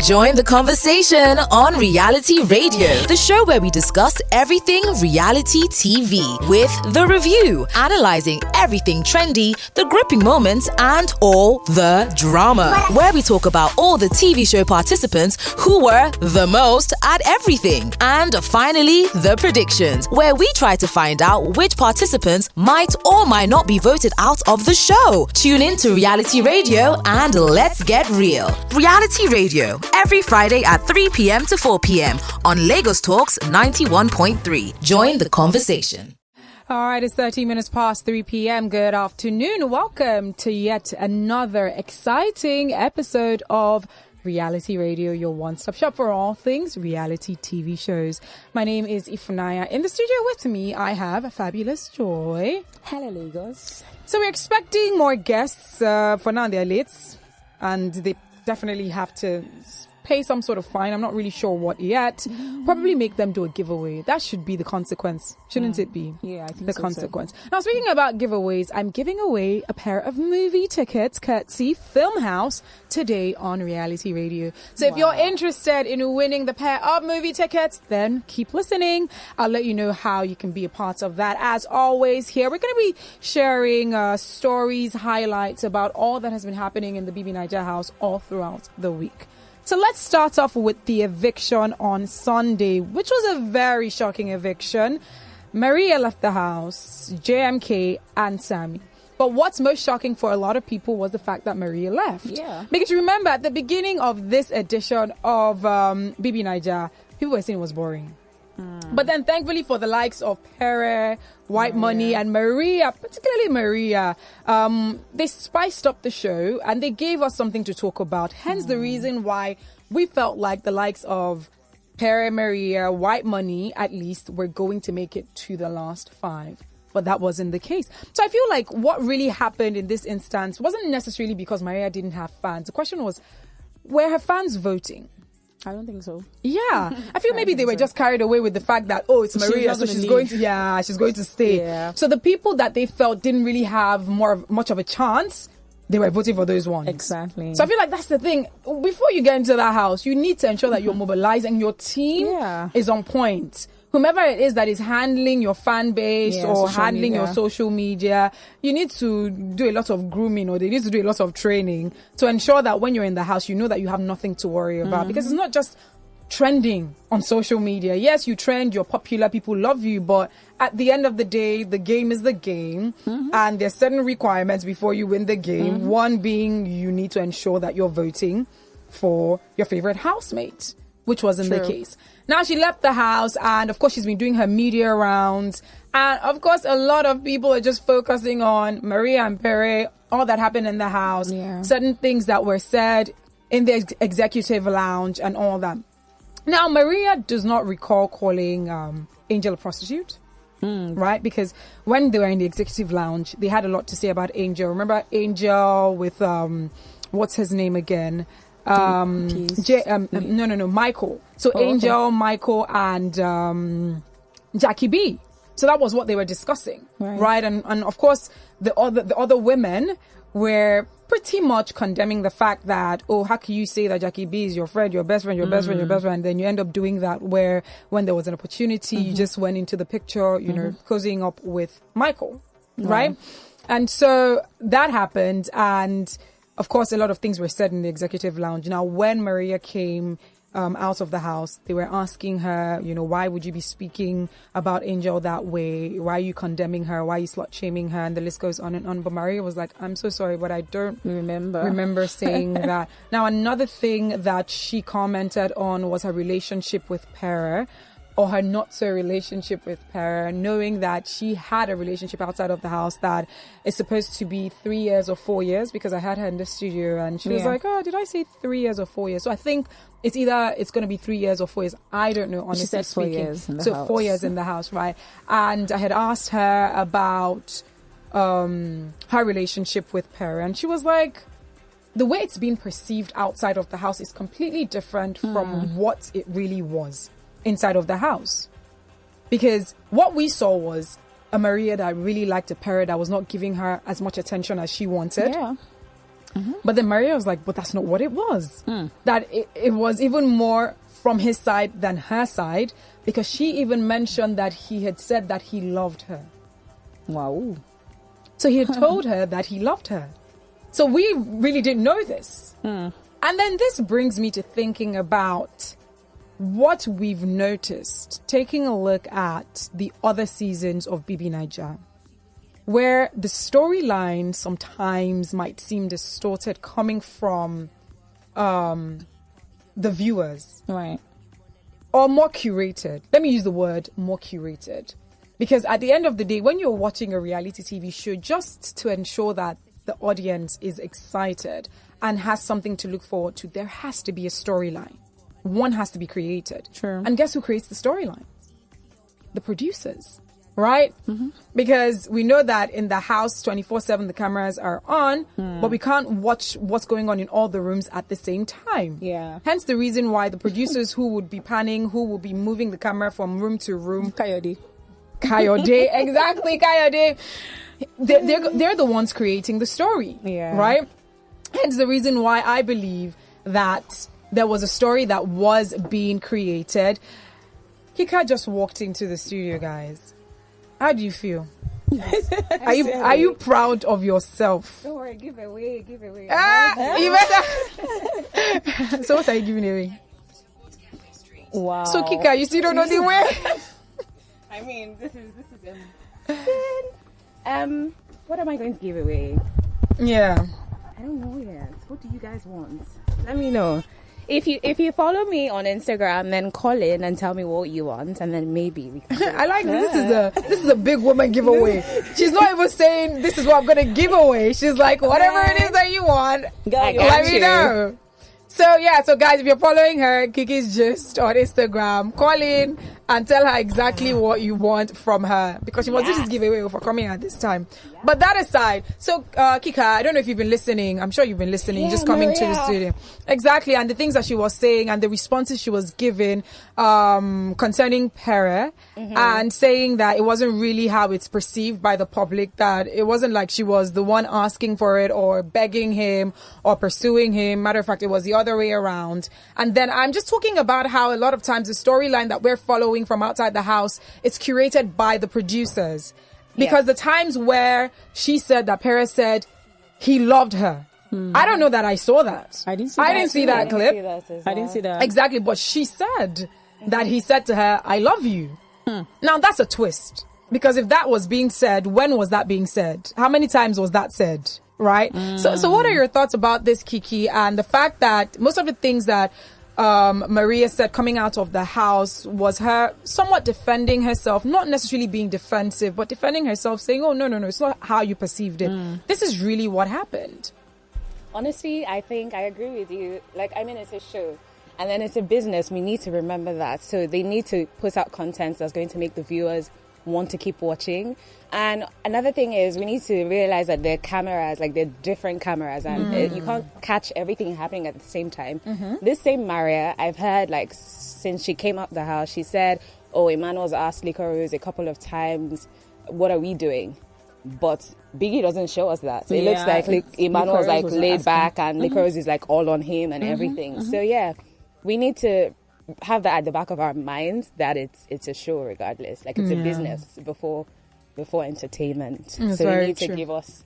Join the conversation on Reality Radio, the show where we discuss everything reality TV with The Review, analyzing everything trendy, the gripping moments, and all the drama. Where we talk about all the TV show participants who were the most at everything. And finally, the predictions, where we try to find out which participants might or might not be voted out of the show. Tune in to Reality Radio and let's get real. Reality Radio, every Friday at 3 p.m. to 4 p.m. on Lagos Talks 91.3. Join the conversation. All right, it's 13 minutes past 3 p.m. Good afternoon. Welcome to yet another exciting episode of Reality Radio, your one-stop shop for all things reality TV shows. My name is Ifunaya. In the studio with me, I have Fabulous Joy. Hello, Lagos. So we're expecting more guests. For now, they're late, and they definitely have to pay some sort of fine. I'm not really sure what yet. Probably make them do a giveaway. That should be the consequence, shouldn't it be? Yeah, I think the so, consequence. Now, speaking about giveaways, I'm giving away a pair of movie tickets courtesy Film House today on Reality Radio. So if you're interested in winning the pair of movie tickets, then keep listening. I'll let you know how you can be a part of that. As always, here we're going to be sharing stories, highlights about all that has been happening in the BBNAIJA house all throughout the week. So let's start off with the eviction on Sunday, which was a very shocking eviction. Maria left the house, JMK and Sammy. But what's most shocking for a lot of people was the fact that Maria left. Yeah. Because you remember at the beginning of this edition of BBNAIJA, people were saying it was boring. But then thankfully for the likes of Pere, White Money and Maria, particularly Maria, they spiced up the show and they gave us something to talk about. Hence the reason why we felt like the likes of Pere, Maria, White Money, at least, were going to make it to the last 5. But that wasn't the case. So I feel like what really happened in this instance wasn't necessarily because Maria didn't have fans. The question was, were her fans voting? I don't think so. Yeah. I feel maybe they were just carried away with the fact that, oh, it's Maria, so she's going to stay. Yeah. So the people that they felt didn't really have much of a chance, they were voting for those ones. Exactly. So I feel like that's the thing. Before you get into that house, you need to ensure that you're mobilizing your team is on point. Whomever it is that is handling your fan base or handling your social media, you need to do a lot of grooming, or they need to do a lot of training to ensure that when you're in the house, you know that you have nothing to worry about. Because it's not just trending on social media. Yes, you trend, you're popular, people love you, but at the end of the day, the game is the game, and there's certain requirements before you win the game. One being you need to ensure that you're voting for your favorite housemate, which wasn't the case. Now she left the house, and of course she's been doing her media rounds, and of course a lot of people are just focusing on Maria and Pere, all that happened in the house, certain things that were said in the executive lounge and all that. Now Maria does not recall calling Angel a prostitute, right? Because when they were in the executive lounge, they had a lot to say about Angel. Remember Angel with what's his name again? Michael. So Angel, Michael, and Jackie B. So that was what they were discussing, right? And of course, the other women were pretty much condemning the fact that, oh, how can you say that Jackie B is your friend, your best friend, your best friend, your best friend? And then you end up doing that where when there was an opportunity, you just went into the picture, you know, cozying up with Michael, right? And so that happened, and of course, a lot of things were said in the executive lounge. Now, when Maria came out of the house, they were asking her, you know, why would you be speaking about Angel that way? Why are you condemning her? Why are you slut-shaming her? And the list goes on and on. But Maria was like, I'm so sorry, but I don't remember saying that. Now, another thing that she commented on was her relationship with Pere, or her not-so relationship with Pere, knowing that she had a relationship outside of the house that is supposed to be 3 years or 4 years, because I had her in the studio and she was like, oh, did I say 3 years or 4 years? So I think it's going to be 3 years or 4 years. I don't know, honestly she said speaking. 4 years in the house. 4 years in the house, right? And I had asked her about her relationship with Pere, and she was like, the way it's being perceived outside of the house is completely different from what it really was inside of the house. Because what we saw was a Maria that really liked a Pere that was not giving her as much attention as she wanted. But then Maria was like, but that's not what it was. That it was even more from his side than her side, because she even mentioned that he had said that he loved her. Wow. So he had told her that he loved her. So we really didn't know this. And then this brings me to thinking about what we've noticed, taking a look at the other seasons of BBNAIJA, where the storyline sometimes might seem distorted coming from the viewers. Right. Or more curated. Let me use the word more curated. Because at the end of the day, when you're watching a reality TV show, just to ensure that the audience is excited and has something to look forward to, there has to be a storyline. One has to be created. True. And guess who creates the storyline? The producers. Right? Because we know that in the house 24/7 the cameras are on, but we can't watch what's going on in all the rooms at the same time. Yeah. Hence the reason why the producers who would be panning, who will be moving the camera from room to room. Coyote. Exactly, Coyote. They're the ones creating the story. Yeah. Right? Hence the reason why I believe that there was a story that was being created. Kika just walked into the studio, guys. How do you feel? Are you proud of yourself? Don't worry, give away. You better. So what are you giving away? Wow. So Kika, you still don't know the way? I mean, this is what am I going to give away? Yeah. I don't know yet. What do you guys want? Let me know. If you follow me on Instagram, then call in and tell me what you want, and then maybe we can. I like this is a big woman giveaway. She's not even saying this is what I'm gonna give away. She's like, whatever it is that you want, let me know. So yeah, so guys, if you're following her, Kiki's Gist on Instagram, call in and tell her exactly what you want from her, because she wants to just give away for coming at this time. But that aside, so Kika, I don't know if you've been listening. I'm sure you've been listening, just coming to the studio. Exactly, and the things that she was saying and the responses she was giving concerning Pere, and saying that it wasn't really how it's perceived by the public, that it wasn't like she was the one asking for it or begging him or pursuing him. Matter of fact, it was the other way around. And then I'm just talking about how a lot of times the storyline that we're following from outside the house, it's curated by the producers. Because the times where she said that Perez said he loved her, I don't know that I saw that. I didn't see that clip. I didn't see that. Exactly, but she said that he said to her, I love you. Now that's a twist. Because if that was being said, when was that being said? How many times was that said? Right? So what are your thoughts about this, Kiki, and the fact that most of the things that Maria said coming out of the house was her somewhat defending herself, not necessarily being defensive, but defending herself, saying, oh, no, it's not how you perceived it. This is really what happened. Honestly, I think I agree with you. Like, I mean, it's a show. And then it's a business. We need to remember that. So they need to put out content that's going to make the viewers want to keep watching. And another thing is we need to realize that they're cameras, like they're different cameras, and you can't catch everything happening at the same time. This same Maria, I've heard, like, since she came out the house, she said, oh, Emmanuel's asked Licorice a couple of times, what are we doing? But Biggie doesn't show us that. So it looks like Emmanuel's like laid back, and Licorice is like all on him and everything. So yeah, we need to have that at the back of our minds, that it's a show regardless. Like, it's a business before entertainment. So they need to give us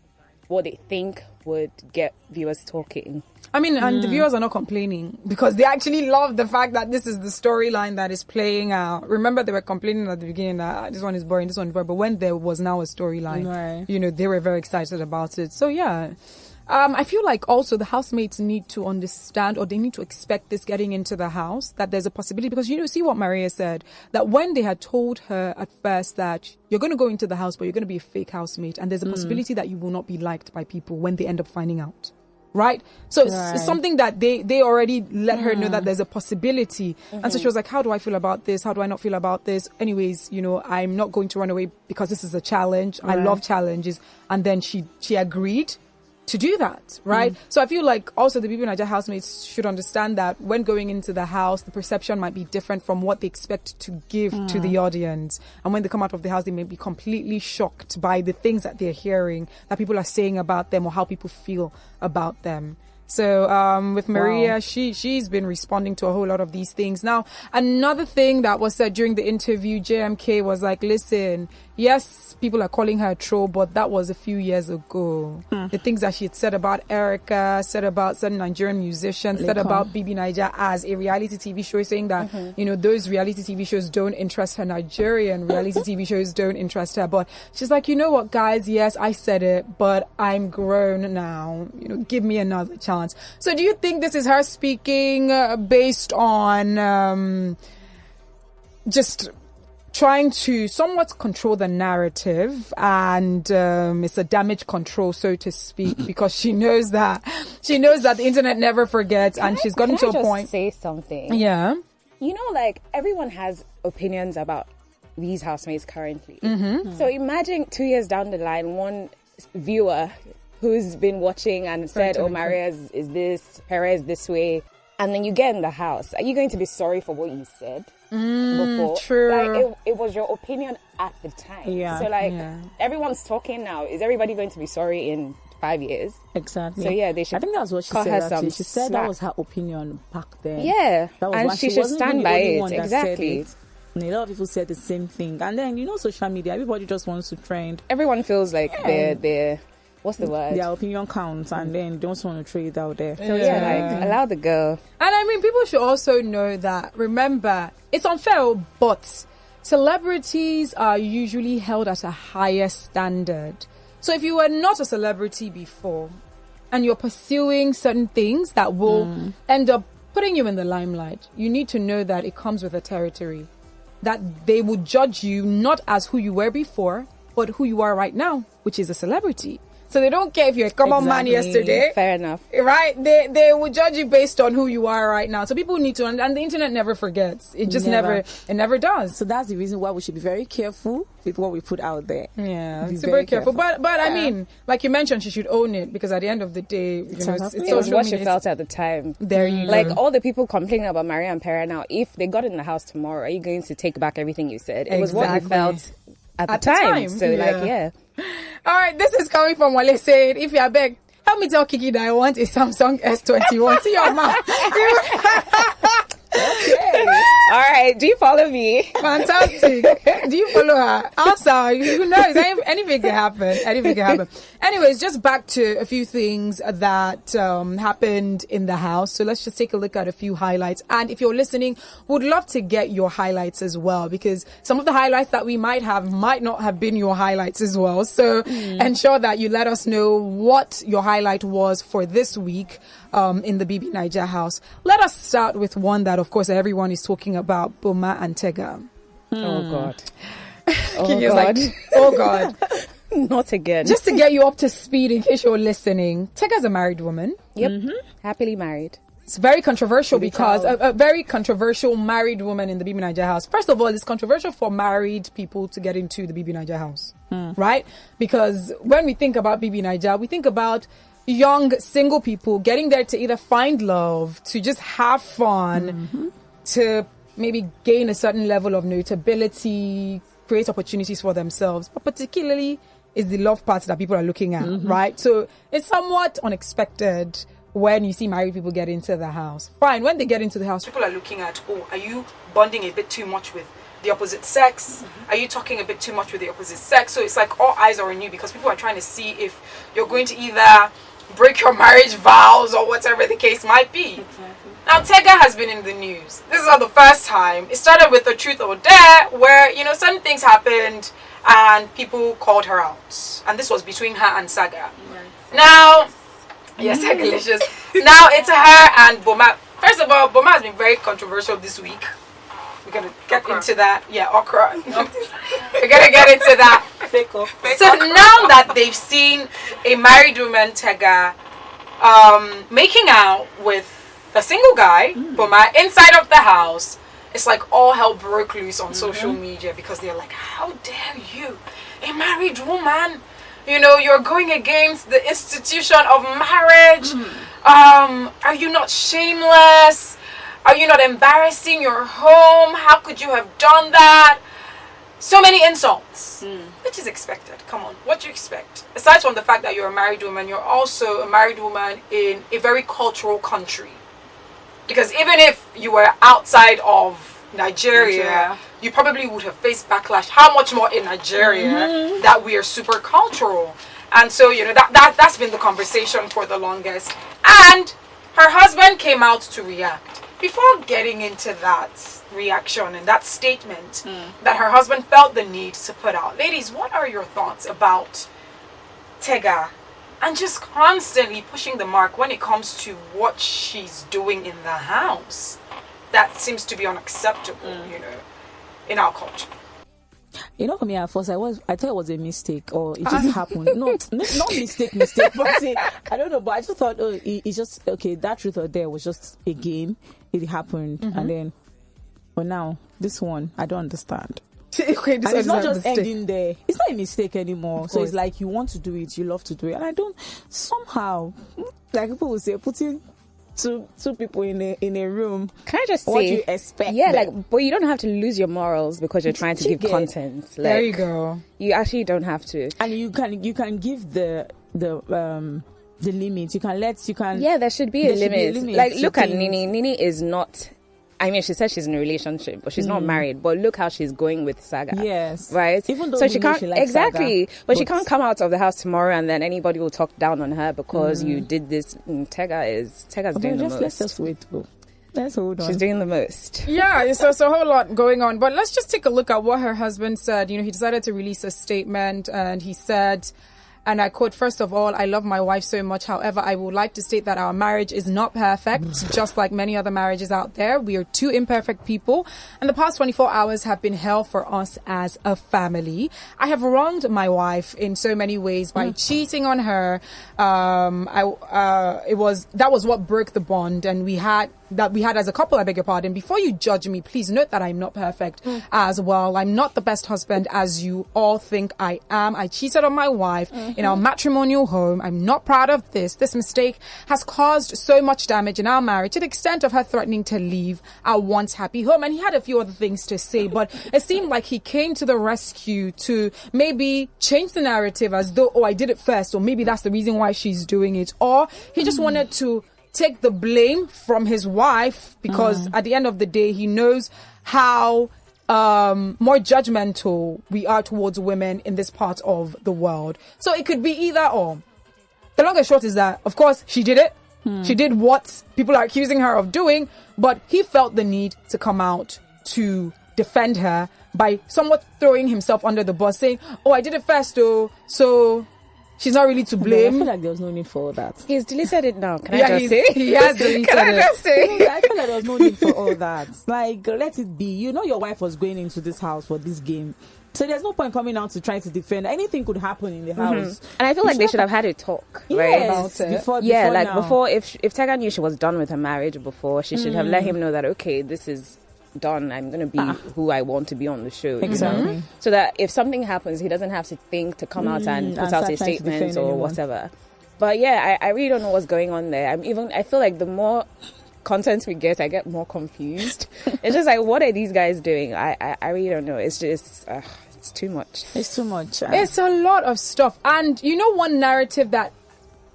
what they think would get viewers talking. I mean, and the viewers are not complaining, because they actually love the fact that this is the storyline that is playing out. Remember, they were complaining at the beginning that this one is boring, this one is boring. But when there was now a storyline, you know, they were very excited about it. So yeah. I feel like also the housemates need to understand, or they need to expect this getting into the house, that there's a possibility, because, you know, see what Maria said, that when they had told her at first that you're going to go into the house, but you're going to be a fake housemate, and there's a possibility that you will not be liked by people when they end up finding out. Right? So it's something that they already let her know that there's a possibility. And so she was like, how do I feel about this? How do I not feel about this? Anyways, you know, I'm not going to run away because this is a challenge. I love challenges. And then she agreed to do that, right? So I feel like also the BBNAIJA housemates should understand that when going into the house, the perception might be different from what they expect to give to the audience. And when they come out of the house, they may be completely shocked by the things that they're hearing, that people are saying about them or how people feel about them. So with Maria, she's been responding to a whole lot of these things. Now, another thing that was said during the interview, JMK was like, listen, yes, people are calling her a troll, but that was a few years ago. The things that she had said about Erica, said about certain Nigerian musicians, said about BBNAIJA as a reality TV show, saying that, you know, those reality TV shows don't interest her. Nigerian reality TV shows don't interest her. But she's like, you know what, guys? Yes, I said it, but I'm grown now. You know, give me another chance. So do you think this is her speaking based on just trying to somewhat control the narrative, and it's a damage control, so to speak, because she knows that the internet never forgets, and she's gotten to a point. Say something. Yeah. You know, like, everyone has opinions about these housemates currently. So imagine 2 years down the line, one viewer who's been watching and said, oh, Maria is this, Perez this way, and then you get in the house. Are you going to be sorry for what you said before? True. Like, it was your opinion at the time. Yeah. So, like, everyone's talking now. Is everybody going to be sorry in 5 years? Exactly. So, yeah, they should. I think that's what she cut said. her some Actually. She said slack. that was her opinion back then. Yeah. That was And why she should wasn't stand really by the only it. one that Exactly. said it. And a lot of people said the same thing. And then, you know, social media, everybody just wants to trend. Everyone feels like they're what's the word? Their opinion counts, and then don't want to throw it out there. So like, allow the girl. And I mean, people should also know that, remember, it's unfair, but celebrities are usually held at a higher standard. So if you were not a celebrity before and you're pursuing certain things that will end up putting you in the limelight, you need to know that it comes with a territory. That they will judge you not as who you were before, but who you are right now, which is a celebrity. So they don't care if you're a common man yesterday. Fair enough. Right? They will judge you based on who you are right now. So people need to, and the internet never forgets. It just never does. So that's the reason why we should be very careful with what we put out there. Yeah, Be super very careful. But I mean, like you mentioned, she should own it, because at the end of the day, you know, it's It was social what she media. felt at the time. There you go. Like, all the people complaining about Maria and Pera now, if they got in the house tomorrow, are you going to take back everything you said? It was what you Exactly. felt at the time. So, like, yeah. All right, this is coming from Wale saying, if you are beg, help me tell Kiki that I want a Samsung S21. See your mouth. Okay. All right. Do you follow me? Fantastic. Do you follow her? Also, who knows? Anything can happen. Anything can happen. Anyways, just back to a few things that happened in the house. So let's just take a look at a few highlights. And if you're listening, would love to get your highlights as well, because some of the highlights that we might have might not have been your highlights as well. So ensure that you let us know what your highlight was for this week in the BBNAIJA house. Let us start with one that, of course, everyone is talking about, Boma and Tega. Oh, God. Kiki is like, oh, God. Not again. Just to get you up to speed, in case you're listening, Tega's a married woman. Yep. Happily married. It's very controversial because a very controversial married woman in the BBNAIJA house. First of all, it's controversial for married people to get into the BBNAIJA house, right? Because when we think about BBNAIJA, we think about young single people getting there to either find love, to just have fun, to maybe gain a certain level of notability, create opportunities for themselves, but particularly is the love part that people are looking at, right? So it's somewhat unexpected when you see married people get into the house. Fine, when they get into the house, people are looking at, oh, are you bonding a bit too much with the opposite sex? Are you talking a bit too much with the opposite sex? So it's like all eyes are on you, because people are trying to see if you're going to either break your marriage vows or whatever the case might be. Exactly. Now, Tega has been in the news. This is not the first time. It started with the Truth or Dare, where, you know, certain things happened and people called her out. And this was between her and Saga. Now, yes, Sagalicious. Now it's her and Boma. First of all, Boma has been very controversial this week. We're going to get into that. Yeah, okra. We're going to get into that. So now that they've seen a married woman, Tega, making out with a single guy, Boma, inside of the house, it's like all hell broke loose on social media, because they're like, how dare you, a married woman, you're going against the institution of marriage. Are you not shameless? Are you not embarrassing your home? How could you have done that? So many insults, which is expected. Come on, what do you expect? Aside from the fact that you're a married woman, you're also a married woman in a very cultural country. Because even if you were outside of Nigeria, you probably would have faced backlash. How much more in Nigeria that we are super cultural? And so, that's been the conversation for the longest. And her husband came out to react. Before getting into that reaction and that statement that her husband felt the need to put out, ladies, what are your thoughts about Tega and just constantly pushing the mark when it comes to what she's doing in the house? That seems to be unacceptable, in our culture. For me at first, I thought it was a mistake, or it just happened. No, not mistake, but I don't know. But I just thought, it's just okay. That truth or dare was just a game. It happened, and then, but now this one, I don't understand. Okay, and it's not just ending there. It's not a mistake anymore. So it's like you want to do it, you love to do it, and I don't somehow, like people will say, putting two people in a room. Can I just say, what do you expect? Yeah, but you don't have to lose your morals because you're trying to give content. There you go. You actually don't have to, and you can give the limit. Yeah, there should be a limit. Like, look at Nini. Nini is not. I mean, she says she's in a relationship, but she's not married. But look how she's going with Saga. Yes, right. Even though so she can't exactly, Saga, but she can't come out of the house tomorrow and then anybody will talk down on her because you did this. Tega's doing the most. Let's just wait. Let's hold on. She's doing the most. Yeah, so a whole lot going on. But let's just take a look at what her husband said. He decided to release a statement, and he said, and I quote, "First of all, I love my wife so much. However, I would like to state that our marriage is not perfect, just like many other marriages out there. We are two imperfect people, and the past 24 hours have been hell for us as a family. I have wronged my wife in so many ways by cheating on her. That was what broke the bond, and we had as a couple. I beg your pardon. Before you judge me, please note that I'm not perfect as well. I'm not the best husband as you all think I am. I cheated on my wife in our matrimonial home. I'm not proud of this. This mistake has caused so much damage in our marriage to the extent of her threatening to leave our once happy home." And he had a few other things to say, but it seemed like he came to the rescue to maybe change the narrative as though, I did it first, or maybe that's the reason why she's doing it. Or he just wanted to take the blame from his wife because at the end of the day, he knows how more judgmental we are towards women in this part of the world. So it could be either or. The long and short is that, of course, she did it. She did what people are accusing her of doing, but he felt the need to come out to defend her by somewhat throwing himself under the bus, saying, I did it first though, so she's not really to blame. I feel like there was no need for all that. He's deleted it now. Can I just say? He has deleted it. Can I just say? I feel like there was no need for all that. Like, let it be. Your wife was going into this house for this game. So there's no point coming out to try to defend. Anything could happen in the house. And I feel like they should have had a talk, right? Yes, about it. Before before, if Tega knew she was done with her marriage before, she should have let him know that, okay, this is done. I'm going to be who I want to be on the show. Exactly. So that if something happens, he doesn't have to think to come out and put out a statement or whatever. But yeah, I really don't know what's going on there. I feel like the more content we get, I get more confused. It's just like, what are these guys doing? I really don't know. It's just it's too much. It's too much. It's a lot of stuff. And one narrative that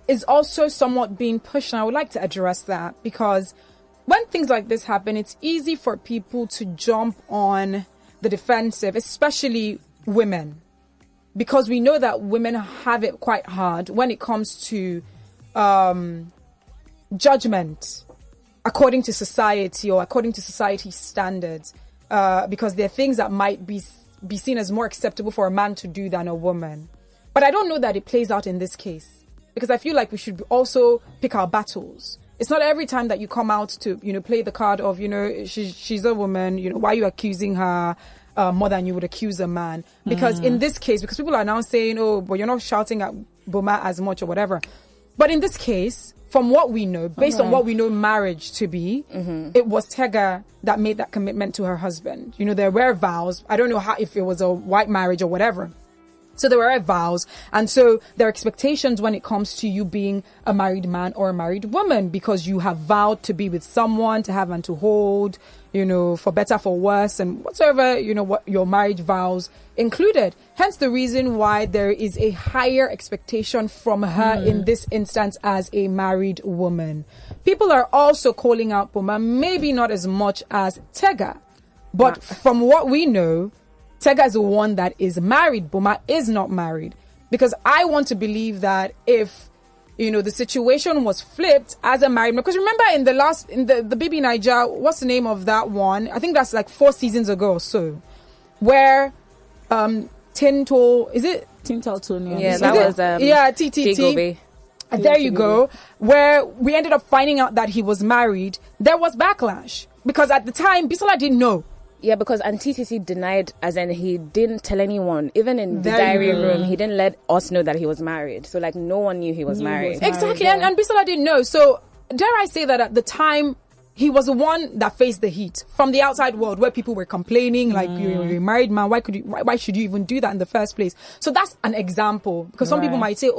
is also somewhat being pushed, and I would like to address that, because when things like this happen, it's easy for people to jump on the defensive, especially women, because we know that women have it quite hard when it comes to judgment according to society or according to society's standards, because there are things that might be seen as more acceptable for a man to do than a woman. But I don't know that it plays out in this case, because I feel like we should also pick our battles. It's not every time that you come out to, play the card of, she's a woman, why are you accusing her more than you would accuse a man? Because in this case, because people are now saying, but you're not shouting at Boma as much or whatever. But in this case, from what we know, based on what we know marriage to be, it was Tega that made that commitment to her husband. There were vows. I don't know if it was a white marriage or whatever. So there are vows, and so there are expectations when it comes to you being a married man or a married woman, because you have vowed to be with someone, to have and to hold, for better, for worse, and whatsoever, what your marriage vows included. Hence the reason why there is a higher expectation from her in this instance as a married woman. People are also calling out Boma, maybe not as much as Tega, but from what we know, Tega is the one that is married. Boma is not married. Because I want to believe that if, the situation was flipped as a married man, because remember in the BBNAIJA, what's the name of that one? I think that's like 4 seasons ago or so, where Tintal, is it? Tintal Tony. Yeah, that was TTT. There you go. Where we ended up finding out that he was married. There was backlash. Because at the time, Bisola didn't know. Yeah, because TTC denied, as in he didn't tell anyone. Even in the diary room, he didn't let us know that he was married. So, no one knew he was married. Exactly, and Bisola didn't know. So, dare I say that at the time, he was the one that faced the heat from the outside world, where people were complaining, you're a married man, why should you even do that in the first place? So that's an example, because some people might say,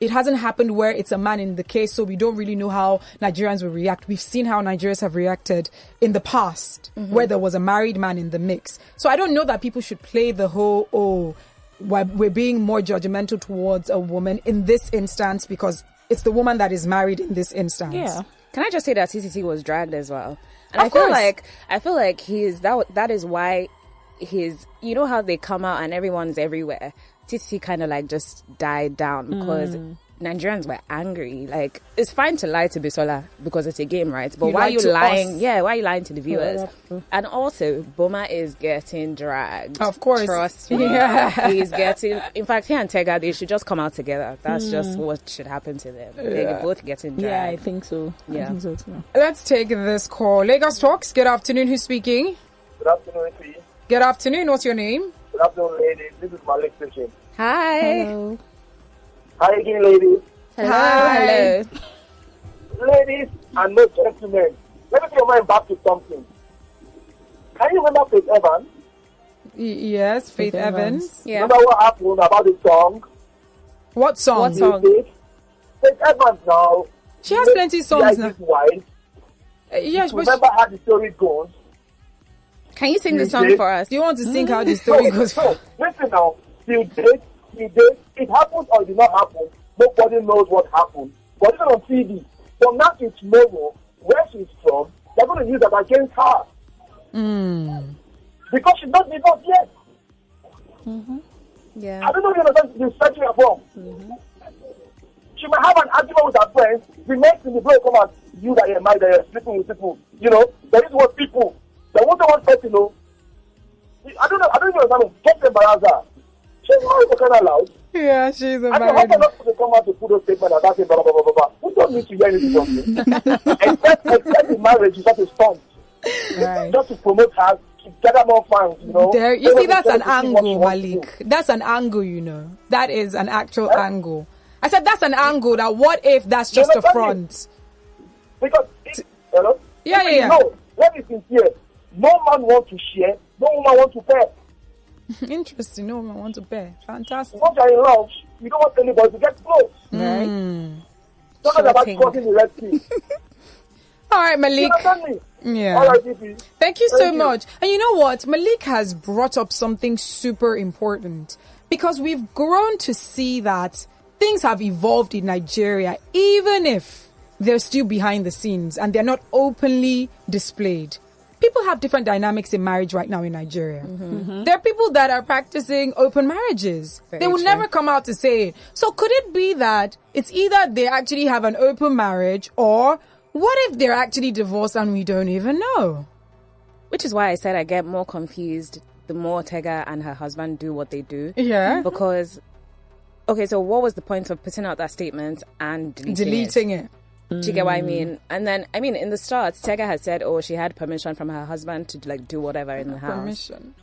it hasn't happened where it's a man in the case, so we don't really know how Nigerians will react. We've seen how Nigerians have reacted in the past, where there was a married man in the mix. So I don't know that people should play the whole, we're being more judgmental towards a woman in this instance, because it's the woman that is married in this instance. Yeah. Can I just say that TTC was dragged as well? And I feel like that is why how they come out and everyone's everywhere. TTC kind of just died down because Nigerians were angry. It's fine to lie to Bisola because it's a game, right? But why are you lying? Yeah, why are you lying to the viewers? And also, Boma is getting dragged. Of course. Trust me. Yeah. He's getting... In fact, he and Tega, they should just come out together. That's just what should happen to them. They're both getting dragged. Yeah, I think so. Yeah. I think so too. Let's take this call. Lagos Talks, good afternoon. Who's speaking? Good afternoon, Kiki. Good afternoon. What's your name? Good afternoon, ladies. This is Malik speaking. Hi. Hello. Hi again, ladies. Hi. Ladies and no gentlemen, let me take your mind back to something. Can you remember Faith Evans? Yes, Faith Evans. Yeah. Remember what happened about the song? What song? What song? Faith Evans now. She has plenty of songs now. Wife. Yes, but Remember how the story goes? Can you sing the song for us? do you want to sing how the story goes? So, listen now. Till date, it happened or it did not happen. Nobody knows what happened. But it's on TV. From now to tomorrow, where she's from, they're going to use that against her. Because she's not divorced yet. Yeah. I don't know if you understand the searching her from. She might have an argument with her friends. The next thing the bro come out, you that you're married, that you're sleeping with people. There is what people. They want to one person, I don't know if you understand. Just embarrass her. She's married for kind of loud. Yeah, she's a I don't married. know not to come out to put those statements and that's it, blah, blah, blah, blah, blah. Who don't need to hear anything from you? except the marriage is just a stunt. Right. Just to promote her, to gather more fans, There, you see, that's an angle, Malik. That's an angle, That is an actual angle. I said that's an angle. That what if that's just a front? Because, hello? Yeah. No, let me sincere. No man wants to share. No woman wants to pay. Interesting. No one want to pay. Fantastic. Once you're in love, you don't want anybody to get close. Right. It's not about crossing the Red Sea. All right, Malik. You understand me? Yeah. All right, DP. Thank you so much. And you know what? Malik has brought up something super important, because we've grown to see that things have evolved in Nigeria, even if they're still behind the scenes and they're not openly displayed. People have different dynamics in marriage right now in Nigeria. There are people that are practicing open marriages. They will never come out to say it. So could it be that it's either they actually have an open marriage, or what if they're actually divorced and we don't even know? Which is why I said I get more confused the more Tega and her husband do what they do. Yeah. Because, okay, so what was the point of putting out that statement and deleting it? Do you get what I mean? And then, in the start, Tega had said, she had permission from her husband to do whatever in the house. Permission.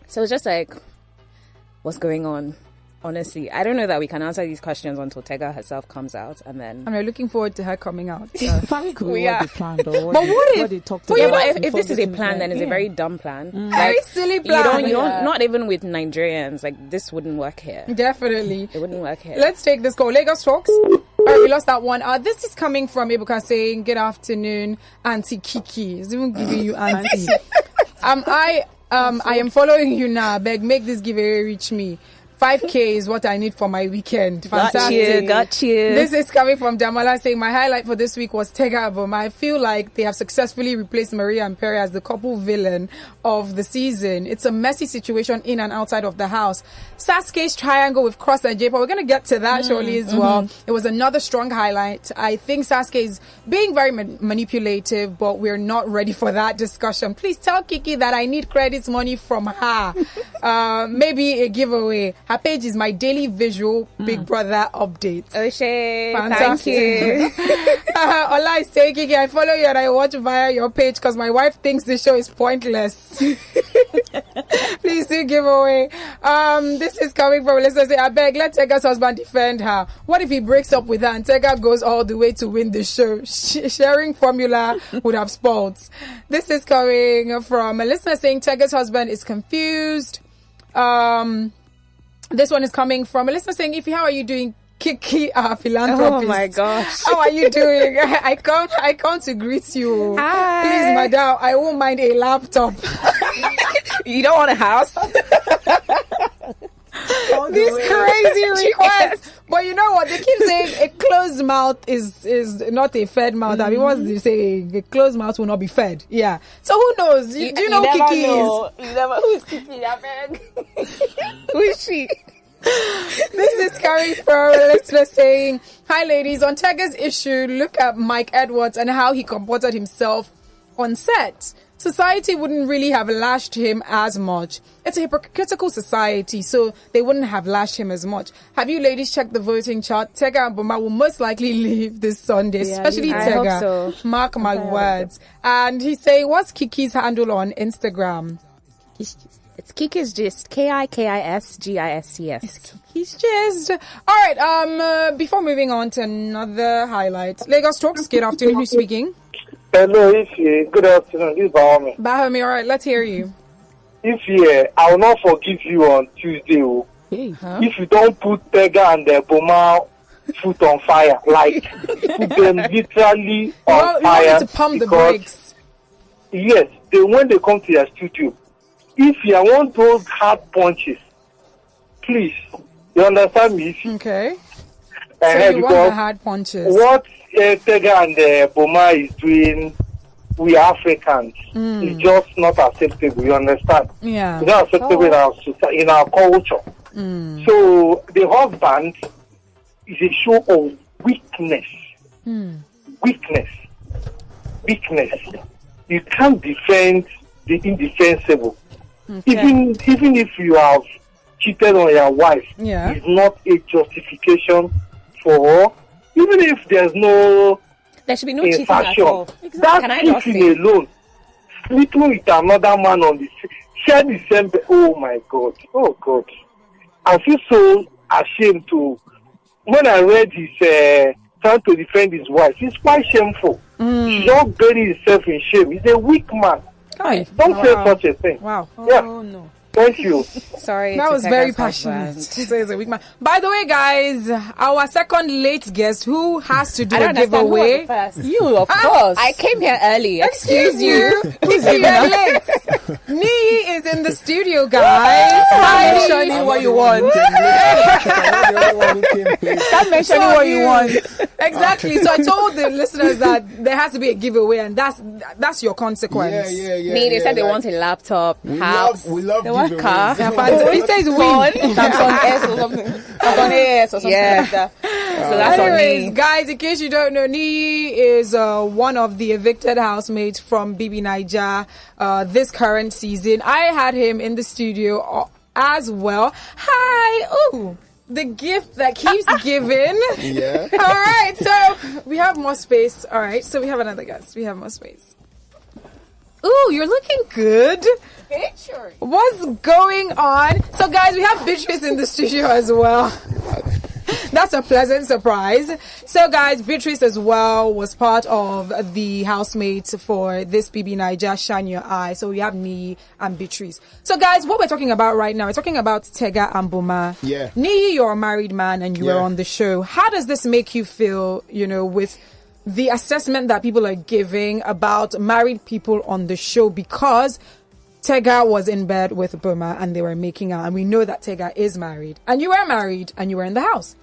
So it's just what's going on? Honestly, I don't know that we can answer these questions until Tega herself comes out, and then. And we're looking forward to her coming out. Family could be what they planned, or but what they talked about. Yeah, but if this is a plan, then it's a very dumb plan. Very silly plan. You don't, not even with Nigerians. Like, this wouldn't work here. Definitely. It wouldn't work here. Let's take this call. Lagos Talks. All right, we lost that one. This is coming from Ibuka saying, good afternoon, Auntie Kiki. It's even giving you Auntie. I am following you now. Beg, make this giveaway reach me. 5K is what I need for my weekend. Fantastic. Got you. This is coming from Damola saying, my highlight for this week was Tega and Boma. I feel like they have successfully replaced Maria and Perry as the couple villain of the season. It's a messy situation in and outside of the house. Saskay's triangle with Cross and J-Pop, we're going to get to that shortly as well. It was another strong highlight. I think Saskay is being very manipulative, but we're not ready for that discussion. Please tell Kiki that I need credits money from her. Maybe a giveaway. Her page is my daily visual Big Brother updates. Oshay, thank you. Ola is saying, Kiki, I follow you and I watch via your page because my wife thinks the show is pointless. Please do give away. This is coming from listeners say, I beg, let Tega's husband defend her. What if he breaks up with her and Tega goes all the way to win the show? Sharing formula would have spoiled. This is coming from a listener saying Tega's husband is confused. This one is coming from a listener saying, Ify, how are you doing? Kiki, philanthropist. Oh my gosh. How are you doing? I come to greet you. Hi. Please, madam, I won't mind a laptop. You don't want a house? These crazy requests. But you know what? They keep saying a closed mouth is not a fed mouth. I mean, what's they say? A closed mouth will not be fed. Yeah. So who knows? Do you know who Kiki is? You never. Who is Kiki? I beg. Who is she? This is coming from a listener saying, hi ladies, on Tega's issue, look at Mike Edwards and how he comported himself on set. Society wouldn't really have lashed him as much. It's a hypocritical society, so they wouldn't have lashed him as much. Have you ladies checked the voting chart? Tega and Boma will most likely leave this Sunday, especially Tega. I hope so. Mark my words. And he's saying, what's Kiki's handle on Instagram? It's Kiki's Gist. KIKISGISTS. It's Kiki's Gist. All right. Before moving on to another highlight, Lagos Talks. Good afternoon. Who's speaking? Hello, Ify. Good afternoon. This is Bahami. Bahami, all right. Let's hear you. Ify, I will not forgive you on Tuesday. If you don't put Tega and Boma foot on fire, like put them literally on fire. You want to pump the brakes. Yes, when they come to your studio, if you want those hard punches, please, you understand me? Okay. So you want the hard punches. What Tega and Boma is doing, we Africans, is just not acceptable, you understand? Yeah. It's not acceptable in our culture. So the husband is a show of weakness. Weakness. You can't defend the indefensible. Okay. Even if you have cheated on your wife, it's not a justification for, even if there's no, there should be no cheating at all. That cheating alone, sleeping with another man on the share the same bed. Oh my God. I feel so ashamed to, when I read his trying to defend his wife, it's quite shameful. He don't bury himself in shame. He's a weak man. Don't say such a thing. Wow. Yeah. Oh no. Thank you. Sorry. That was very passionate. She says a weak man. By the way, guys, our second late guest who has to do a giveaway. You, of course. I came here early. Excuse you. Who's giving late? Niyi is in the studio, guys. Stop mentioning what you want. Stop mentioning what you want. Exactly. So I told the listeners that there has to be a giveaway, and that's your consequence. Yeah. They said they want a laptop, house. We love car. He says phone, Samsung S or something. Samsung S or something like that. So that's anyways, guys, in case you don't know, Niyi is one of the evicted housemates from BBNAIJA this current season. I had him in the studio as well. Hi. Ooh. The gift that keeps giving. Yeah. All right. So we have more space. All right. So we have another guest. We have more space. Ooh, you're looking good. Sure. What's going on? So, guys, we have Beatrice in the studio as well. That's a pleasant surprise. So, guys, Beatrice as well was part of the housemates for this BBNAIJA Shine Your Eye. So we have Niyi and Beatrice. So, guys, what we're talking about right now, we're talking about Tega and Boma. Yeah. Niyi, you're a married man and you were on the show. How does this make you feel, with the assessment that people are giving about married people on the show? Because Tega was in bed with Boma and they were making out, and we know that Tega is married, and you were married and you were in the house.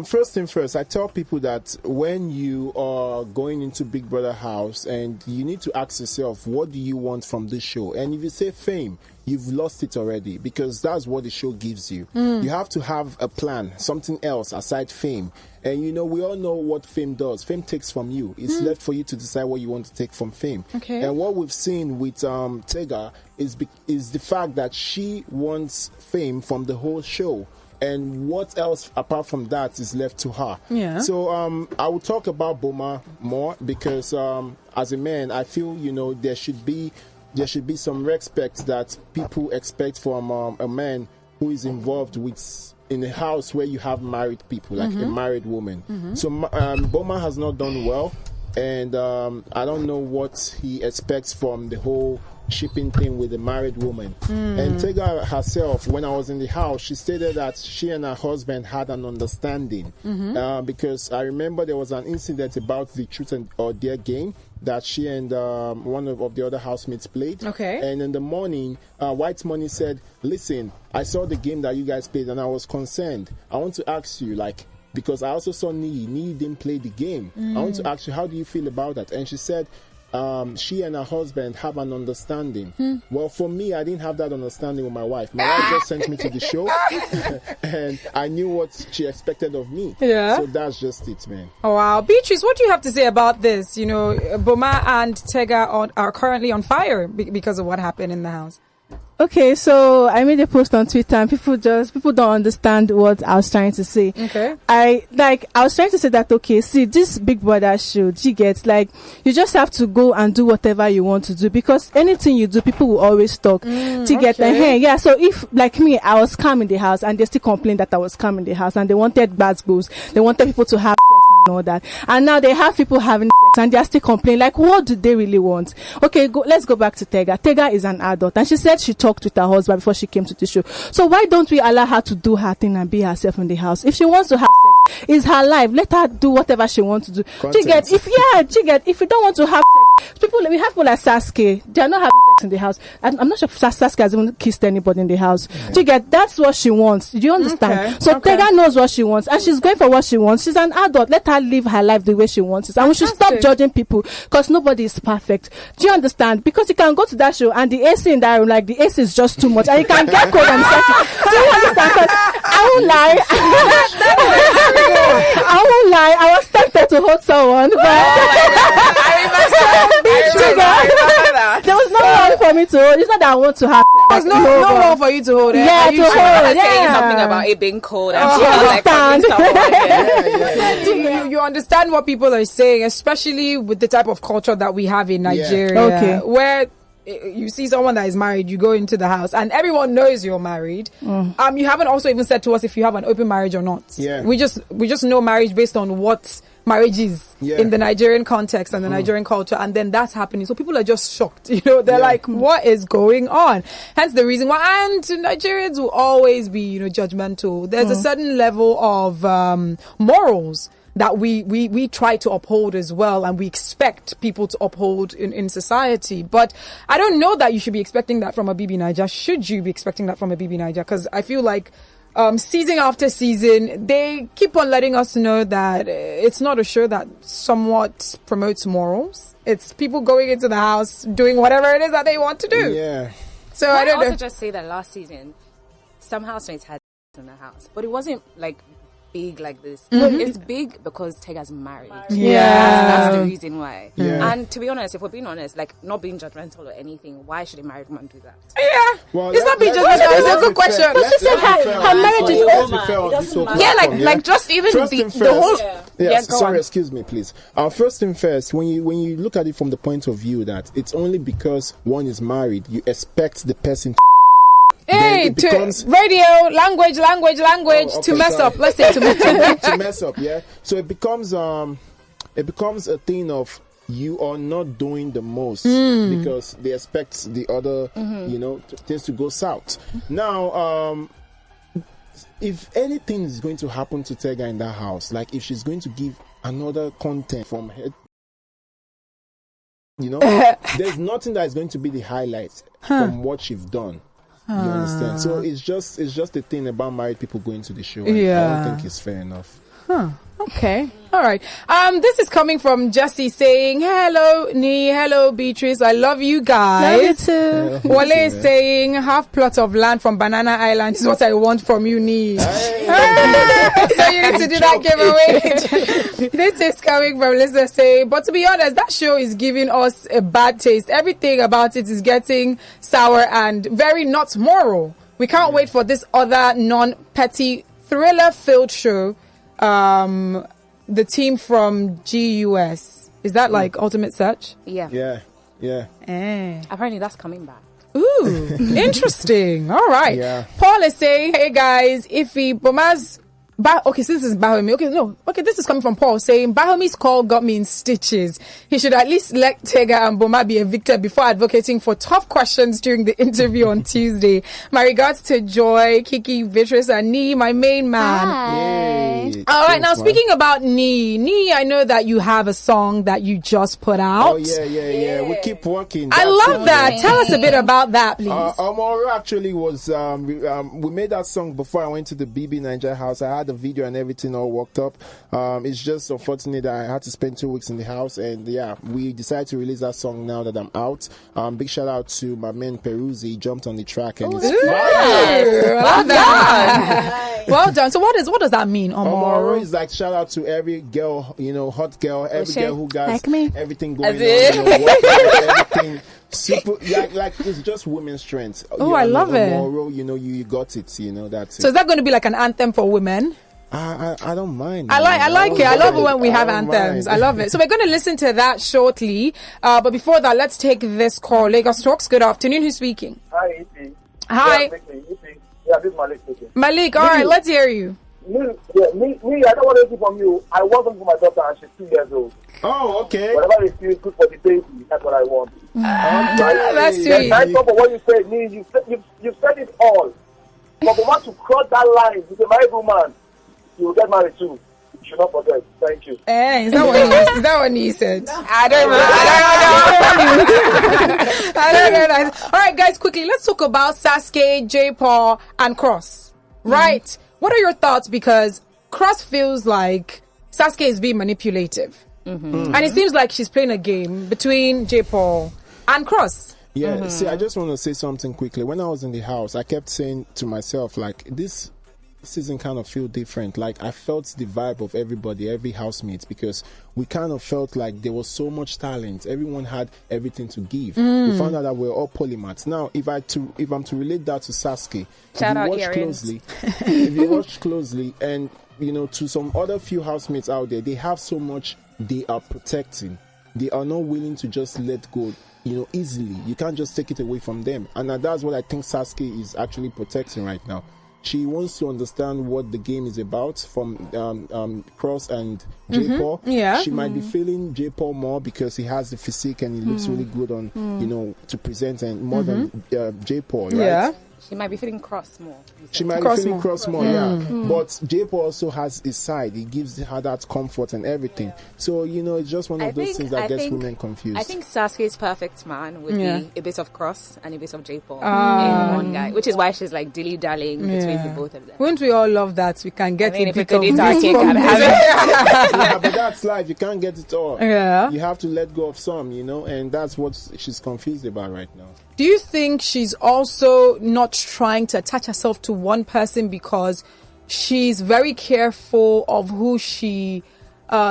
First thing first, I tell people that when you are going into Big Brother house, and you need to ask yourself, what do you want from this show? And if you say fame, you've lost it already, because that's what the show gives you. You have to have a plan, something else aside fame. And we all know what fame does. Fame takes from you. It's left for you to decide what you want to take from fame. Okay. And what we've seen with Tega is the fact that she wants fame from the whole show. And what else apart from that is left to her? Yeah. So I will talk about Boma more, because as a man, I feel there should be some respect that people expect from a man who is involved in a house where you have married people, like a married woman. So Boma has not done well, and I don't know what he expects from the whole shipping thing with a married woman. And Tega herself, when I was in the house, she stated that she and her husband had an understanding, because I remember there was an incident about the truth or dare game that she and one of the other housemates played. Okay. And in the morning, White Money said, listen, I saw the game that you guys played and I was concerned. I want to ask you, because I also saw Niyi didn't play the game. I want to ask you, how do you feel about that? And she said, she and her husband have an understanding. Well, for me, I didn't have that understanding with my wife. My wife just sent me to the show, and I knew what she expected of me. Yeah. So that's just it, man. Oh, wow. Beatrice, what do you have to say about this? Boma and Tega are currently on fire because of what happened in the house. Okay, so I made a post on Twitter and people don't understand what I was trying to say. Okay. I was trying to say that, okay, see, this Big Brother show, you get, you just have to go and do whatever you want to do, because anything you do, people will always talk. Yeah, so if, like me, I was calm in the house and they still complained that I was calm in the house and they wanted bad goals, they wanted people to have sex and all that. And now they have people having sex and they are still complaining. What do they really want? Okay, let's go back to Tega. Tega is an adult and she said she talked with her husband before she came to the show. So why don't we allow her to do her thing and be herself in the house? If she wants to have sex, it's her life. Let her do whatever she wants to do. If you don't want to have sex, we have people like Saskay, they are not having sex in the house. I'm not sure if Saskay has even kissed anybody in the house. That's what she wants. Do you understand? Tega knows what she wants and she's going for what she wants. She's an adult. Let her live her life the way she wants it. And we should stop judging people, because nobody is perfect. Do you understand? Because you can go to that show and the AC in that room, the AC is just too much, and you can get cold and sweaty. Do you understand? Because I won't lie. I won't lie. I was tempted to hold someone, but there was no one for me to hold. It's not that I want to have. There's no one for you to hold. Yeah, to hold. Saying something about it being cold. You understand what people are saying, especially with the type of culture that we have in Nigeria, where you see someone that is married, you go into the house and everyone knows you're married. You haven't also even said to us if you have an open marriage or not. We just know marriage based on what marriage is in the Nigerian context and the Nigerian culture, and then that's happening. So people are just shocked. They're like, what is going on? Hence the reason why, and Nigerians will always be, judgmental. There's a certain level of morals that we try to uphold as well, and we expect people to uphold in society. But I don't know that you should be expecting that from a BBNAIJA. Should you be expecting that from a BBNAIJA? Because I feel like season after season, they keep on letting us know that it's not a show that somewhat promotes morals. It's people going into the house, doing whatever it is that they want to do. Yeah. So I don't know. also just say that last season, some housemates had in the house, but it wasn't big like this. It's big because Tega's married. Yeah. That's the reason why. Yeah. And to be honest, if we're being honest, like not being judgmental or anything, why should a married woman do that? Yeah. Well, It's not being judgmental. It's a good question. Her marriage is over. like just even First thing the whole. first. Yeah, Yes, go sorry, on. excuse me, please. First thing first, when you look at it from the point of view that it's only because one is married, you expect the person Hey, it becomes- radio, language, okay, to mess sorry. up. Let's say to mess up. to mess up, yeah. So it becomes a thing of you are not doing the most because they expect the other, things to go south. Now, if anything is going to happen to Tega in that house, like if she's going to give another content from her, there's nothing that is going to be the highlight from what she's done. You understand? So it's just the thing about married people going to the show. I don't think it's fair enough. Okay. All right. This is coming from Jesse saying, "Hello, Niyi. Hello, Beatrice. I love you guys." Love you too. Wale is saying, "Half plot of land from Banana Island is what I want from you, Niyi." So you need to do that giveaway. This is coming from Lisa saying, "But to be honest, that show is giving us a bad taste. Everything about it is getting sour and very not moral. We can't wait for this other non-petty thriller-filled show." The team from GUS, is that like Ultimate Search? Yeah. Yeah. Apparently that's coming back. Ooh, interesting. All right. Yeah. Paul is saying, "Hey guys, Boma's okay, so this is Bahomi. Okay, this is coming from Paul saying Bahomi's call got me in stitches. He should at least let Tega and Boma be evicted before advocating for tough questions during the interview on Tuesday. My regards to Joy, Kiki, Beatrice, and Niyi, my main man." Yay. All right, now Thanks, man. speaking about Niyi, I know that you have a song that you just put out. Oh yeah. We keep working. I That's love it. that. Tell us a bit about that, please. Omoro actually was we made that song before I went to the BBNAIJA house. I had the video and everything all worked up. It's just unfortunate that I had to spend 2 weeks in the house, and we decided to release that song now that I'm out. Big shout out to my man Peruzzi. He jumped on the track and Well done. Well done. So what does that mean, Omoro is like shout out to every girl, hot girl, every girl who got like me. everything going on, working, everything super like it's just women's strength. Oh, I love it. Omoro, you got it. That's it. So is that going to be like an anthem for women? I don't mind. I like it. I love it when we have don't anthems. mind. I love it. So we're going to listen to that shortly. But before that, let's take this call. Lagos Talks. Good afternoon. Who's speaking? Hi, Iti. Hi, Yeah, this is Malik speaking. Malik. All right, let's hear you. Me, I don't want anything from you. I want something for my daughter, and she's 2 years old. Oh, okay. Whatever is feels good for the baby, that's what I want. That's There's sweet. nice one for what you said, me. You said it all. But for one to cross that line with a married woman, you will get married too. You should not forget. Thank you. Is that what he said? I don't know. All right, guys, quickly, let's talk about Saskay, J. Paul, and Cross. Right? What are your thoughts? Because Cross feels like Saskay is being manipulative. And it seems like she's playing a game between J. Paul and Cross. Yeah, see, I just want to say something quickly. When I was in the house, I kept saying to myself, like, this season kind of feel different. Like, I felt the vibe of everybody, every housemate, because we kind of felt like there was so much talent. Everyone had everything to give. We found out that we're all polymaths. Now, if I'm to relate that to Saskay, if you watch closely, and to some other few housemates out there, they have so much they are protecting. They are not willing to just let go, easily. You can't just take it away from them. And that's what I think Saskay is actually protecting right now. She wants to understand what the game is about from Cross and J. Paul. Yeah. She might be feeling J. Paul more because he has the physique and he looks really good on, to present, and more than J. Paul, right? Yeah. She might be feeling Cross more. She might be feeling Cross more, But J. Paul also has his side. He gives her that comfort and everything. So, it's just one of those things that gets women confused. I think Saskay's perfect man would be a bit of Cross and a bit of J. Paul in one guy, which is why she's like dilly-dallying between the both of them. Wouldn't we all love that? We can get I mean, a if we bit could of eat our this cake from and this. have Yeah, but that's life. You can't get it all. Yeah. You have to let go of some, and that's what she's confused about right now. Do you think she's also not trying to attach herself to one person because she's very careful of who she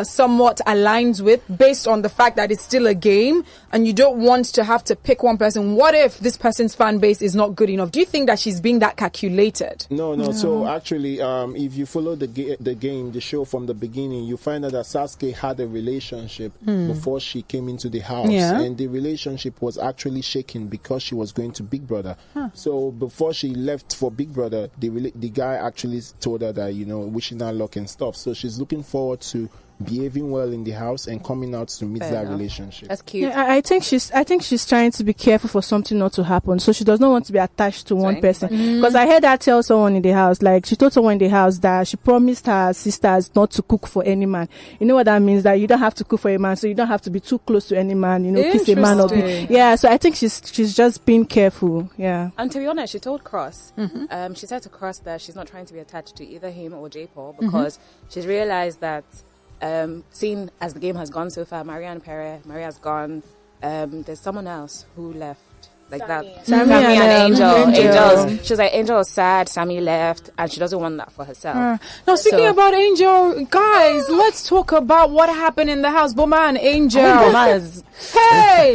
somewhat aligns with, based on the fact that it's still a game and you don't want to have to pick one person. What if this person's fan base is not good enough? Do you think that she's being that calculated? No. So actually, if you follow the game, the show from the beginning, you find out that Saskay had a relationship before she came into the house, and the relationship was actually shaken because she was going to Big Brother. So before she left for Big Brother, the guy actually told her that, wishing her luck and stuff. So she's looking forward to behaving well in the house and coming out to meet that relationship. That's cute. Yeah, I think she's trying to be careful for something not to happen. So she does not want to be attached to one person. Because I heard her tell someone in the house, like she told someone in the house that she promised her sisters not to cook for any man. You know what that means? That you don't have to cook for a man, so you don't have to be too close to any man. Kiss a man or be. Yeah. So I think she's just being careful. Yeah. And to be honest, she told Cross. She said to Cross that she's not trying to be attached to either him or J. Paul, because she's realized that. Seeing as the game has gone so far, Maria's gone. There's someone else who left. Like that. Sammy and Angel. She was like, Angel was sad, Sammy left, and she doesn't want that for herself. Now, speaking about Angel, guys, let's talk about what happened in the house. Boma and Angel. Hey!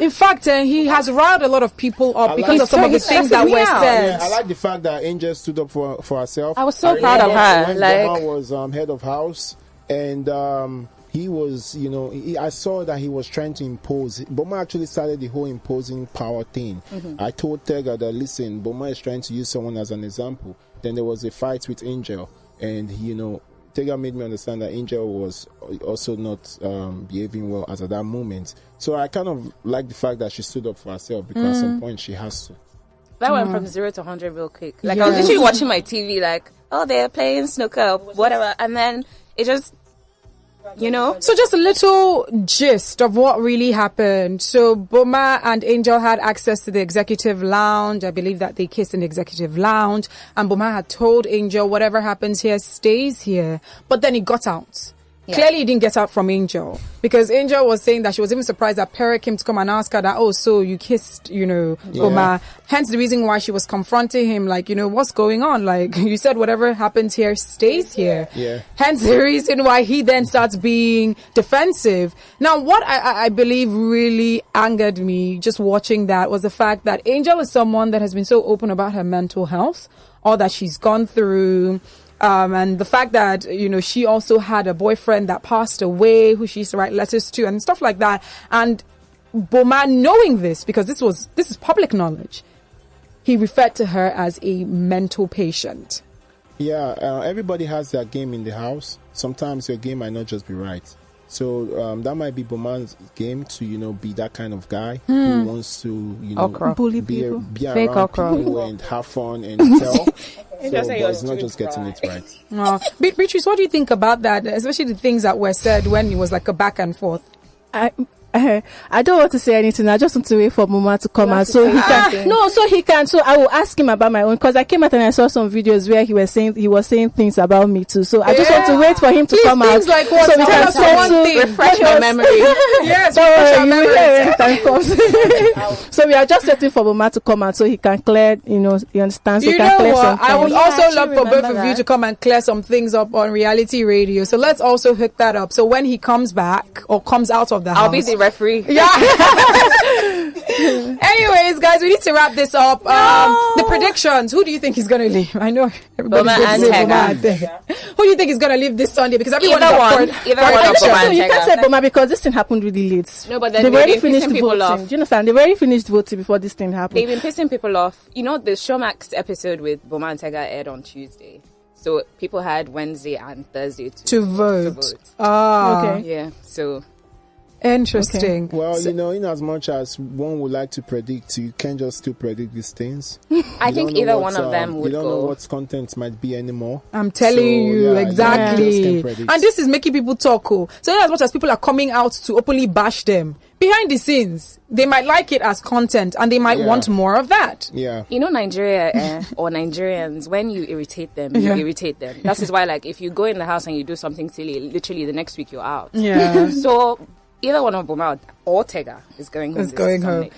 In fact, he has riled a lot of people up because of some of the things that were said. Yeah, I like the fact that Angel stood up for herself. I was so proud of her. When Boma was head of house, and he was, I saw that he was trying to impose. Boma actually started the whole imposing power thing. I told Tega that, listen, Boma is trying to use someone as an example. Then there was a fight with Angel, and Tega made me understand that Angel was also not behaving well as at that moment. So I kind of like the fact that she stood up for herself, because at some point she has to. That went from 0 to 100 real quick. Like, I was literally watching my TV, like, oh, they're playing snooker, whatever, and then it just, So just a little gist of what really happened. So Boma and Angel had access to the executive lounge. I believe that they kissed in the executive lounge. And Boma had told Angel, whatever happens here stays here. But then he got out. Yeah. Clearly he didn't get out from Angel, because Angel was saying that she was even surprised that Perry came to come and ask her that, oh, so you kissed, Boma. Hence the reason why she was confronting him, like, what's going on? Like, you said whatever happens here stays here. Yeah. Hence the reason why he then starts being defensive. Now, what I believe really angered me just watching that was the fact that Angel is someone that has been so open about her mental health, all that she's gone through. And the fact that, she also had a boyfriend that passed away, who she used to write letters to and stuff like that. And Boma, knowing this, because this is public knowledge, he referred to her as a mental patient. Yeah, everybody has their game in the house. Sometimes your game might not just be right. So that might be Boma's game to, be that kind of guy who wants to, bully be people. Be around people and have fun and tell. But it's not just getting it right. Beatrice, what do you think about that? Especially the things that were said when it was like a back and forth. I don't want to say anything. I just want to wait for Boma to come out so he can. No, so he can. So I will ask him about my own, because I came out and I saw some videos where he was saying things about me too. So I just want to wait for him to come out. Like what? So we can settle, refresh my memory. Yes, so we are just waiting for Boma to come out so he can clear. You understand? So you know what? I would also love for both of you to come and clear some things up on reality radio. So let's also hook that up. So when he comes back or comes out of the house, I'll be the referee. Yeah. Anyways, guys, we need to wrap this up. The predictions. Who do you think is going to leave? I know everybody's Boma going to say Boma and Tega. Who do you think is going to leave this Sunday? Because everyone Either one of Boma and you Tega. can't say Boma because this thing happened really late. No, but then they've already finished people voting. off. Do you understand? They've already finished voting before this thing happened. They've been pissing people off. The Showmax episode with Boma and Tega aired on Tuesday. So people had Wednesday and Thursday to vote. Okay. Yeah, so... Interesting. Okay. Well, in as much as one would like to predict, you can't just still predict these things. I think either one of them would go. You don't know what content might be anymore. I'm telling you, exactly. And this is making people talk. So in as much as people are coming out to openly bash them, behind the scenes, they might like it as content and they might want more of that. Yeah. Nigeria or Nigerians, when you irritate them, you irritate them. That is why, like, if you go in the house and you do something silly, literally the next week you're out. Yeah. So... either one of Boma or Tega is going home.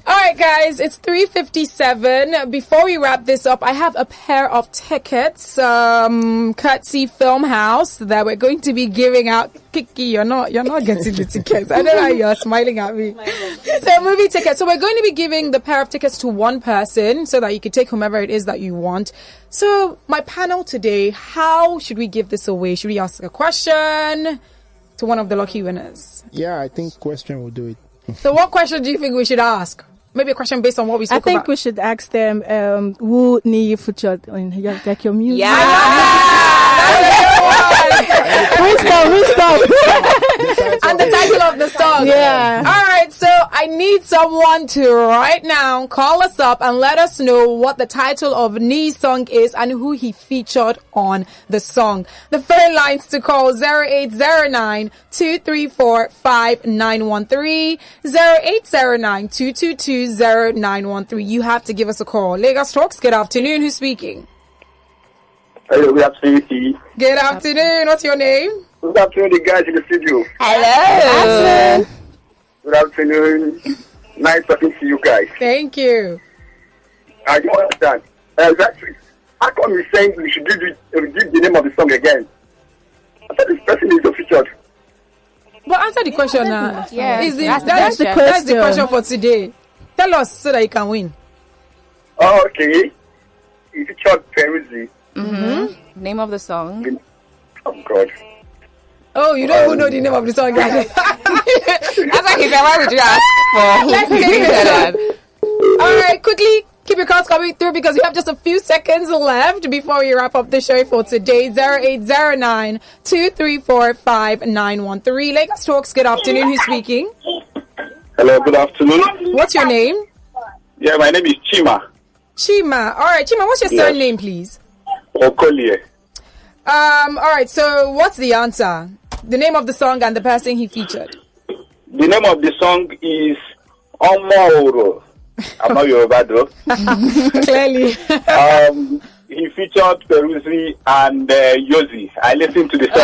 All right, guys, it's 3:57. Before we wrap this up, I have a pair of tickets, courtesy Film House, that we're going to be giving out. Kiki, you're not getting the tickets. I don't know why you're smiling at me. So, movie tickets. So, we're going to be giving the pair of tickets to one person so that you can take whomever it is that you want. So, my panel today, how should we give this away? Should we ask a question to one of the lucky winners? Yeah, I think question will do it. So what question do you think we should ask? Maybe a question based on what we spoke about. I think we should ask them who Niyi featured in like your music. Stop. And the title of the song. Yeah. All right, so I need someone to right now call us up and let us know what the title of Niyi's song is and who he featured on the song. The phone lines to call 0809-234-5913, 0809-222-0913. You have to give us a call. Lagos Talks, good afternoon. Who's speaking? Hello, good afternoon. Good afternoon. What's your name? Good afternoon, the guys in the studio. Hello. Good afternoon. Nice talking to you guys. Thank you. I don't understand. Exactly. How come you're saying we should give the name of the song again? I thought this person is featured. But answer the question now. Yeah, That's the question for today. Tell us so that you can win. Oh, okay. He featured Peruzzi. Name of the song. Oh, God. Oh, you don't even know the name of the song, guys. That's why he said, why would you ask for? Let's take it. All right, quickly, keep your calls coming through because we have just a few seconds left before we wrap up the show for today. 0809-234-5913. Lagos Talks, good afternoon. Who's speaking? Hello, good afternoon. What's your name? Yeah, my name is Chima. Chima. All right, Chima, what's your surname, please? Okolie. All right, so what's the answer? The name of the song and the person he featured. The name of the song is Omoro. I'm not Yoruba though. Clearly. He featured Peruzzi and Yosi. I listened to the song.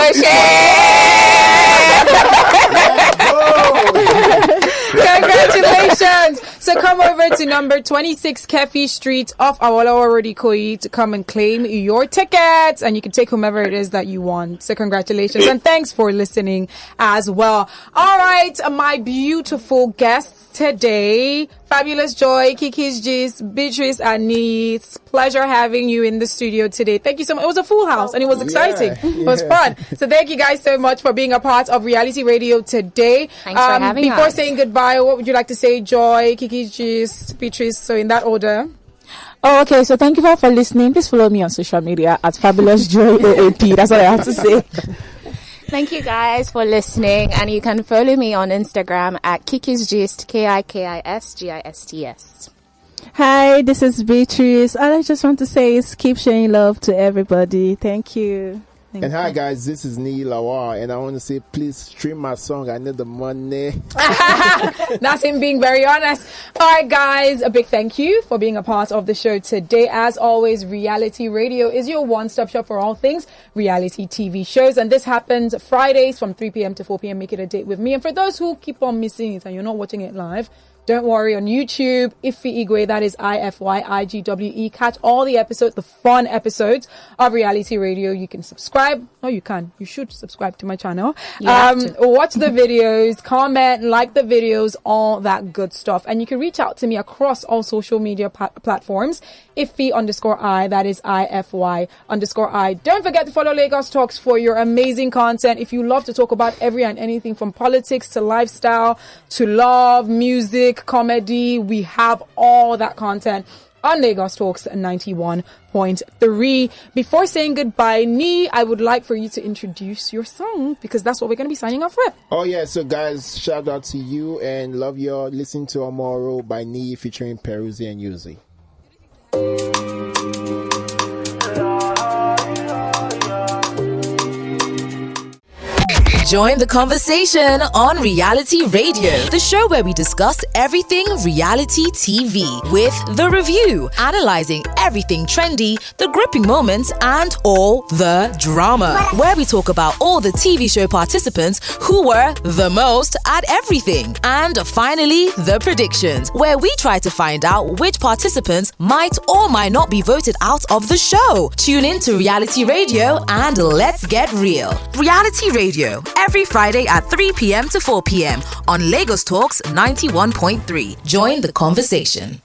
Congratulations! So come over to number 26 Kefi Street off Awolowo Road, Ikoyi to come and claim your tickets, and you can take whomever it is that you want. So congratulations and thanks for listening as well. All right, my beautiful guests today, Fabulous Joy, Kiki's Gist, Beatrice and Niyi. It's a pleasure having you in the studio today. Thank you so much. It was a full house and it was exciting. It was fun. So thank you guys so much for being a part of Reality Radio today. Thanks for having us. Before saying goodbye, what would you like to say, Joy, Kiki's Gist, Beatrice? So in that order. Oh, okay. So thank you all for listening. Please follow me on social media at Fabulous Joy AAP. That's what I have to say. Thank you guys for listening, and you can follow me on Instagram at Kiki's Gist, KIKISGISTS. Hi, this is Beatrice. All I just want to say is keep showing love to everybody. Thank you. And hi guys, this is Niyi Lawal, and I want to say please stream my song. I need the money. That's him being very honest. All right, guys, a big thank you for being a part of the show today. As always, Reality Radio is your one-stop shop for all things reality TV shows, and this happens Fridays from 3 p.m. to 4 p.m. Make it a date with me. And for those who keep on missing it and you're not watching it live, don't worry, on YouTube, Ify Igwe, that is IFYIGWE. Catch all the episodes, the fun episodes of Reality Radio. You can subscribe. Oh, you can. You should subscribe to my channel. Watch the videos, comment, like the videos, all that good stuff. And you can reach out to me across all social media platforms. Ify_I, that is IFY_I. Don't forget to follow Lagos Talks for your amazing content. If you love to talk about every and anything from politics to lifestyle to love, music, comedy, we have all that content on Lagos Talks 91.3. Before saying goodbye, Niyi, I would like for you to introduce your song because that's what we're going to be signing off with. Oh yeah, so guys, shout out to you and love you all. Listen to Omoro by Niyi featuring Peruzzi and Yosi. Join the conversation on Reality Radio, the show where we discuss everything reality TV with The Review, analyzing everything trendy, the gripping moments, and all the drama. Where we talk about all the TV show participants who were the most at everything. And finally, the predictions, where we try to find out which participants might or might not be voted out of the show. Tune in to Reality Radio and let's get real. Reality Radio, every Friday at 3 p.m. to 4 p.m. on Lagos Talks 91.3. Join the conversation.